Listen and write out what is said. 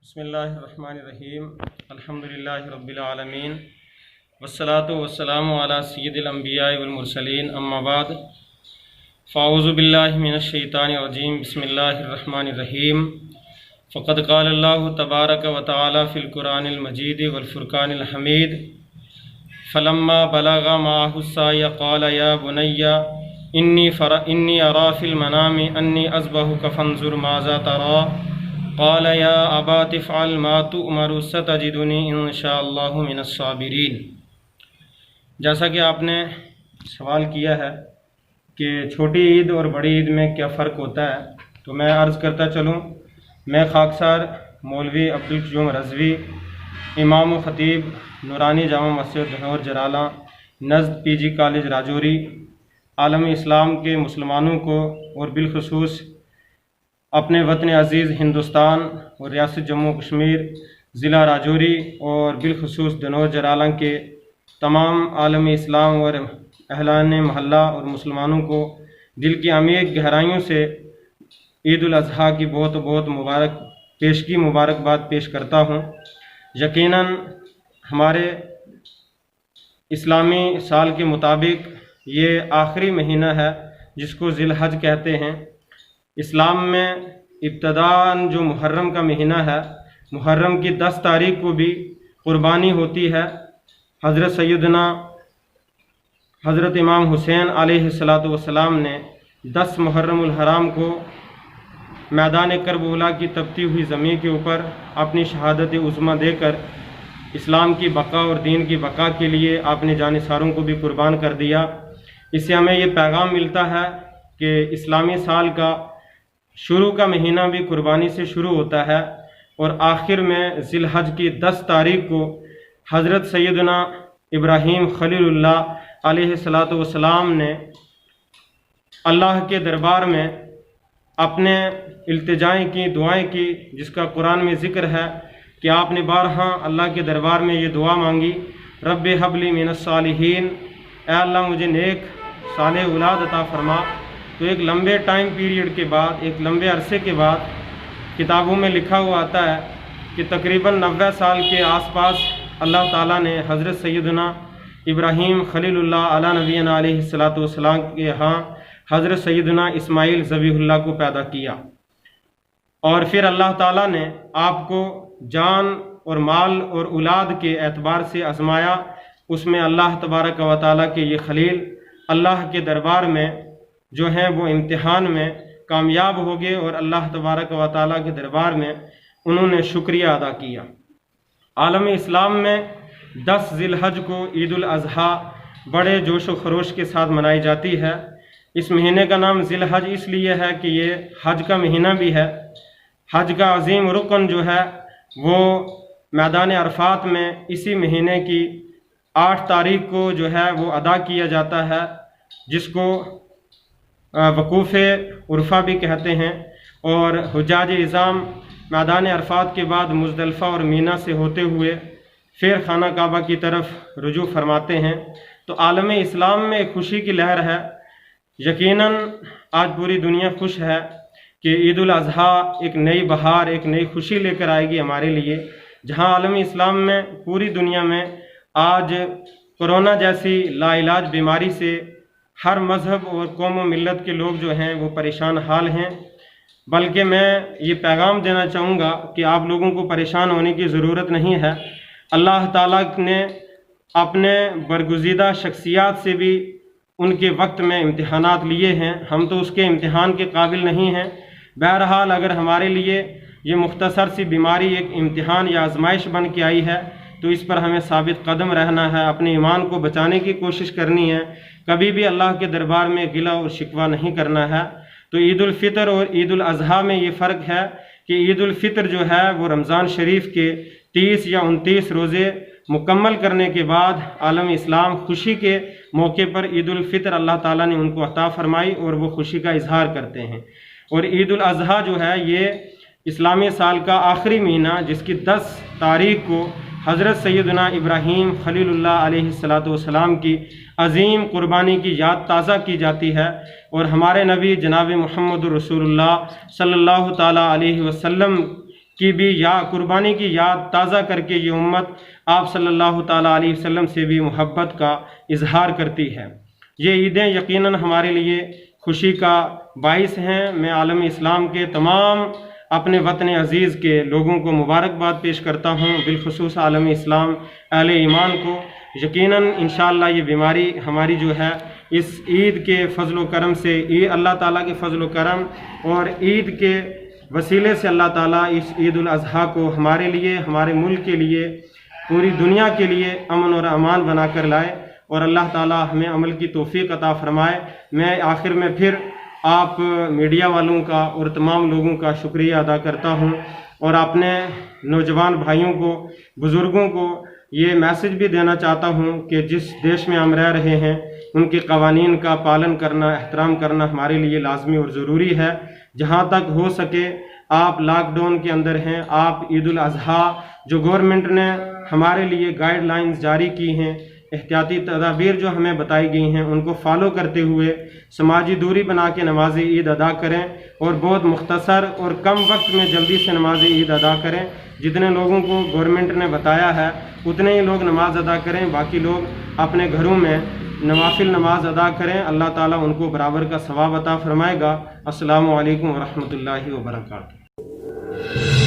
بسم اللہ الرحمن الرحیم الحمدللہ رب العالمین والصلاة والسلام علی سید الانبیاء والمرسلین اما بعد فاعوذ باللہ من الشیطان الرجیم بسم اللہ الرحمن الرحیم فقد قال اللہ تبارک و تعالی فی القرآن المجید والفرقان الحمید فلما بلغ معہ السعی قال یا بنی انی ارا فی المنام انی اذبحک فانظر ماذا تری قال یا ابات افعل ما تؤمر ستجدنی ان شاء اللہ من الصابرین۔ جیسا کہ آپ نے سوال کیا ہے کہ چھوٹی عید اور بڑی عید میں کیا فرق ہوتا ہے، تو میں عرض کرتا چلوں۔ میں خاکسار مولوی عبدالقیوم رضوی، امام و خطیب نورانی جامع مسجد دھنور جرالہ نزد پی جی کالج راجوری، عالم اسلام کے مسلمانوں کو اور بالخصوص اپنے وطن عزیز ہندوستان اور ریاست جموں کشمیر، ضلع راجوری اور بالخصوص دھنور جرالہ کے تمام عالم اسلام اور اہلان محلہ اور مسلمانوں کو دل کی عمیق گہرائیوں سے عید الاضحیٰ کی بہت مبارکباد پیش کرتا ہوں۔ یقیناً ہمارے اسلامی سال کے مطابق یہ آخری مہینہ ہے جس کو ذی الحج کہتے ہیں۔ اسلام میں ابتداءً جو محرم کا مہینہ ہے، محرم کی 10 تاریخ کو بھی قربانی ہوتی ہے۔ حضرت سیدنا حضرت امام حسین علیہ السلام نے 10 محرم الحرام کو میدان کربلا کی تپتی ہوئی زمین کے اوپر اپنی شہادت عظمیٰ دے کر اسلام کی بقا اور دین کی بقا کے لیے اپنے جانثاروں کو بھی قربان کر دیا۔ اس سے ہمیں یہ پیغام ملتا ہے کہ اسلامی سال کا شروع کا مہینہ بھی قربانی سے شروع ہوتا ہے، اور آخر میں ذی الحج کی 10 تاریخ کو حضرت سیدنا ابراہیم خلیل اللہ علیہ السلام نے اللہ کے دربار میں اپنے التجائیں کی، دعائیں کی، جس کا قرآن میں ذکر ہے کہ آپ نے بارہا اللہ کے دربار میں یہ دعا مانگی، رب ہب لی من الصالحین، اے اللہ مجھے نیک صالح اولاد عطا فرما۔ تو ایک لمبے ٹائم پیریڈ کے بعد، ایک لمبے عرصے کے بعد کتابوں میں لکھا ہوا آتا ہے کہ تقریباً 90 سال کے آس پاس اللہ تعالیٰ نے حضرت سیدنا ابراہیم خلیل اللہ علیہ نبینا علیہ السلام کے ہاں حضرت سیدنا اسماعیل ذبیح اللہ کو پیدا کیا، اور پھر اللہ تعالیٰ نے آپ کو جان اور مال اور اولاد کے اعتبار سے آزمایا۔ اس میں اللہ تبارک و تعالیٰ کے یہ خلیل اللہ کے دربار میں جو ہیں وہ امتحان میں کامیاب ہو گئے، اور اللہ تبارک و تعالیٰ کے دربار میں انہوں نے شکریہ ادا کیا۔ عالم اسلام میں 10 ذی الحج کو عید الاضحیٰ بڑے جوش و خروش کے ساتھ منائی جاتی ہے۔ اس مہینے کا نام ذی الحج اس لیے ہے کہ یہ حج کا مہینہ بھی ہے۔ حج کا عظیم رکن جو ہے وہ میدان عرفات میں اسی مہینے کی 8 تاریخ کو جو ہے وہ ادا کیا جاتا ہے، جس کو وقوف عرفہ بھی کہتے ہیں، اور حجاج اعظام मैदान अरफात के बाद मुज़दलिफ़ा और मीना से होते हुए फिर खाना काबा की तरफ रुजू फरमाते हैं। तो आलम इस्लाम में एक खुशी की लहर है। यकीनन आज पूरी दुनिया खुश है कि ईद उल अज़हा एक नई बहार, एक नई खुशी लेकर आएगी हमारे लिए। जहां आलम इस्लाम में पूरी दुनिया में आज कोरोना जैसी लाइलाज बीमारी से हर मज़हब और कौम व मिल्लत के लोग जो हैं वो परेशान हाल हैं। बल्कि मैं ये पैगाम देना चाहूँगा कि आप लोगों को परेशान होने की ज़रूरत नहीं है। अल्लाह ताला ने अपने बरगुज़ीदा शख्सियात से भी उनके वक्त में इम्तिहानात लिए हैं। हम तो उसके इम्तिहान के काबिल नहीं हैं। बहरहाल अगर हमारे लिए ये मुख्तसर सी बीमारी एक इम्तिहान या आजमाइश बन के आई है तो इस पर हमें साबित कदम रहना है, अपने ईमान को बचाने की कोशिश करनी है, कभी भी अल्लाह के दरबार में गिला और शिकवा नहीं करना है। तो ईद उल फितर और ईद उल अज़हा में ये फ़र्क है कि ईद उल फितर जो है वो रमज़ान शरीफ के 30 या 29 रोज़े मुकम्मल करने के बाद आलम इस्लाम खुशी के मौके पर ईद उल फितर अल्लाह ताला ने उनको अता फरमाई और वो खुशी का इजहार करते हैं। और ईद उल अज़हा जो है ये इस्लामी साल का आखिरी महीना, जिसकी 10 तारीख को हज़रत सैयदना इब्राहीम खलीलुल्लाह अलैहिस्सलातु वस्सलाम की अज़ीम कुर्बानी की याद ताज़ा की जाती है। और हमारे नबी जनाब मुहम्मद रसूलुल्लाह सल्लल्लाहु ताला अलैहि वसल्लम की भी कुर्बानी की याद ताज़ा करके ये उम्मत आप सल्लल्लाहु ताला अलैहि वसल्लम से भी मोहब्बत का इजहार करती है। ये ईदें यकीनन हमारे लिए खुशी का बाइस हैं। मैं आलम इस्लाम के तमाम अपने वतन अज़ीज़ के लोगों को मुबारकबाद पेश करता हूँ, बिलखुसूस आलम इस्लाम अहले ईमान को। यकीनन इंशाअल्लाह ये बीमारी हमारी जो है इस ईद के फ़ज़ल व करम से, अल्लाह ताला के फ़ज़ल व करम और ईद के वसीले से अल्लाह ताला इस ईद उल अज़हा को हमारे लिए, हमारे मुल्क के लिए, पूरी दुनिया के लिए अमन और अमान बना कर लाए और अल्लाह ताला हमें अमल की तौफ़ीक़ अता फ़रमाए। मैं आखिर में फिर आप मीडिया वालों का और तमाम लोगों का शुक्रिया अदा करता हूं और अपने नौजवान भाइयों को, बुज़ुर्गों को ये मैसेज भी देना चाहता हूं कि जिस देश में हम रह रहे हैं उनके क़वानीन का पालन करना, एहतराम करना हमारे लिए लाजमी और ज़रूरी है। जहां तक हो सके आप लॉकडाउन के अंदर हैं, आप ईद उल अज़हा जो गवर्नमेंट ने हमारे लिए गाइडलाइंस जारी की हैं, एहतियाती तदाबीर जो हमें बताई गई हैं, उनको फॉलो करते हुए समाजी दूरी बना के नमाज ईद अदा करें और बहुत मुख्तसर और कम वक्त में जल्दी से नमाज ईद अदा करें। जितने लोगों को गवर्नमेंट ने बताया है उतने ही लोग नमाज अदा करें, बाकी लोग अपने घरों में नवाफिल नमाज अदा करें। अल्लाह ताला उनको बराबर का सवाब अता फरमाएगा। अस्सलामु अलैकुम व रहमतुल्लाहि व बरकातुहू।